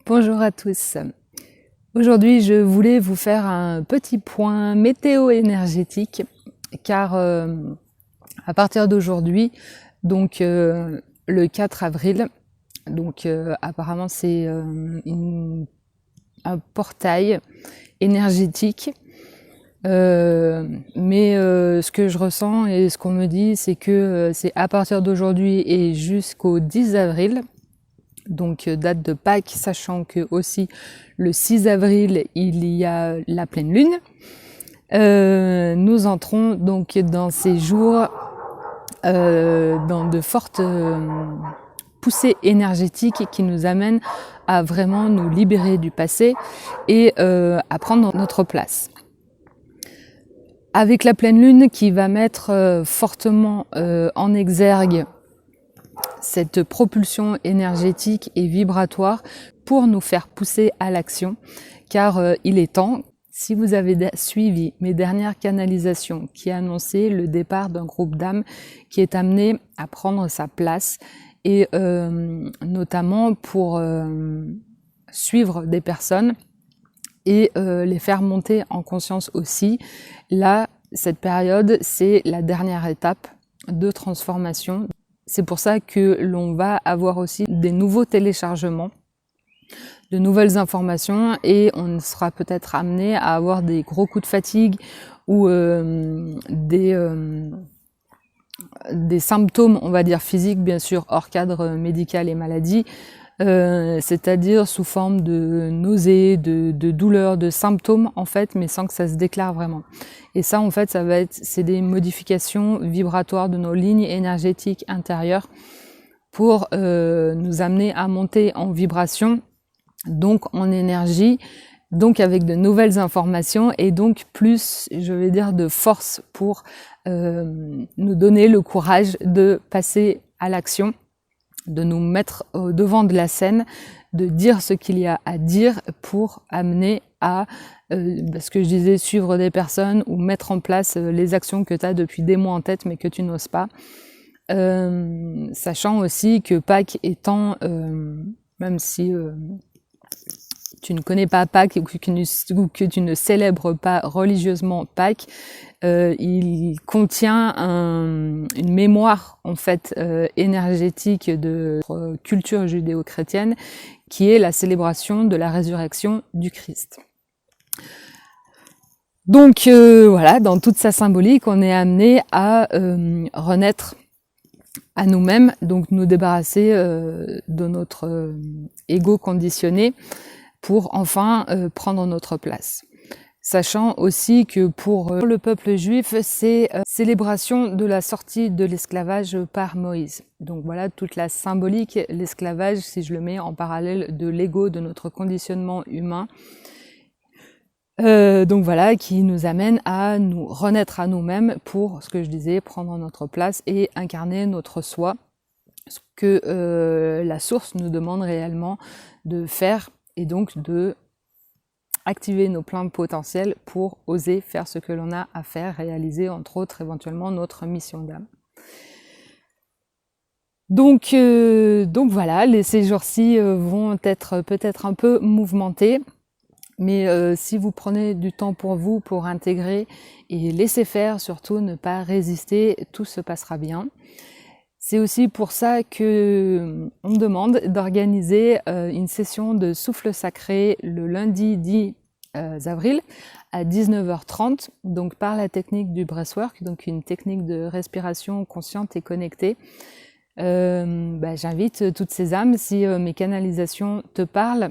Bonjour à tous. Aujourd'hui, je voulais vous faire un petit point météo énergétique car à partir d'aujourd'hui, donc le 4 avril, donc apparemment c'est un portail énergétique. Mais ce que je ressens et ce qu'on me dit, c'est que c'est à partir d'aujourd'hui et jusqu'au 10 avril. Donc date de Pâques, sachant que aussi le 6 avril il y a la pleine lune. Nous entrons donc dans ces jours dans de fortes poussées énergétiques qui nous amènent à vraiment nous libérer du passé et à prendre notre place. Avec la pleine lune qui va mettre fortement en exergue cette propulsion énergétique et vibratoire pour nous faire pousser à l'action, car il est temps, si vous avez suivi mes dernières canalisations qui annonçaient le départ d'un groupe d'âmes qui est amené à prendre sa place et notamment pour suivre des personnes et les faire monter en conscience aussi. Là, cette période, c'est la dernière étape de transformation. C'est pour ça que l'on va avoir aussi des nouveaux téléchargements, de nouvelles informations et on sera peut-être amené à avoir des gros coups de fatigue ou des symptômes, on va dire physiques, bien sûr, hors cadre médical et maladie, c'est-à-dire sous forme de nausées, de douleurs, de symptômes en fait, mais sans que ça se déclare vraiment. Et ça en fait, c'est des modifications vibratoires de nos lignes énergétiques intérieures pour nous amener à monter en vibration, donc en énergie, donc avec de nouvelles informations et donc plus, je vais dire, de force pour nous donner le courage de passer à l'action, de nous mettre au devant de la scène, de dire ce qu'il y a à dire pour amener à, ce que je disais, suivre des personnes ou mettre en place les actions que tu as depuis des mois en tête mais que tu n'oses pas. Sachant aussi que Pâques étant, même si tu ne connais pas Pâques ou que tu ne célèbres pas religieusement Pâques, il contient une mémoire en fait énergétique de culture judéo-chrétienne qui est la célébration de la résurrection du Christ. Donc voilà, dans toute sa symbolique, on est amené à renaître à nous-mêmes, donc nous débarrasser de notre ego conditionné pour enfin prendre notre place. Sachant aussi que pour le peuple juif, c'est célébration de la sortie de l'esclavage par Moïse. Donc voilà toute la symbolique, l'esclavage, si je le mets en parallèle de l'ego, de notre conditionnement humain. Donc voilà, qui nous amène à nous renaître à nous-mêmes pour, ce que je disais, prendre notre place et incarner notre soi, ce que la source nous demande réellement de faire et donc de activer nos pleins potentiels pour oser faire ce que l'on a à faire, réaliser entre autres éventuellement notre mission d'âme. Donc voilà, ces jours-ci vont être peut-être un peu mouvementés, mais si vous prenez du temps pour vous, pour intégrer et laisser faire, surtout ne pas résister, tout se passera bien. C'est aussi pour ça que on me demande d'organiser une session de souffle sacré le lundi 10 avril à 19h30, donc par la technique du breathwork, donc une technique de respiration consciente et connectée. J'invite toutes ces âmes, si mes canalisations te parlent,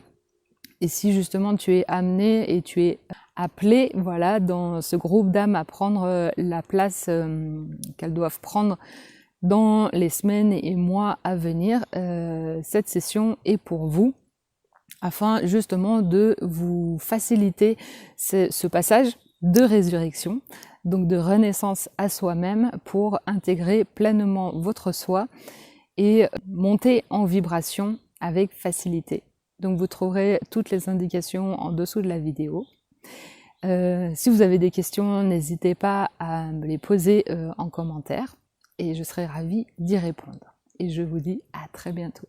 et si justement tu es amené et tu es appelé, voilà, dans ce groupe d'âmes à prendre la place qu'elles doivent prendre dans les semaines et mois à venir, cette session est pour vous, afin justement de vous faciliter ce passage de résurrection, donc de renaissance à soi-même pour intégrer pleinement votre soi et monter en vibration avec facilité. Donc vous trouverez toutes les indications en dessous de la vidéo. Si vous avez des questions, n'hésitez pas à me les poser en commentaire et je serai ravie d'y répondre. Et je vous dis à très bientôt.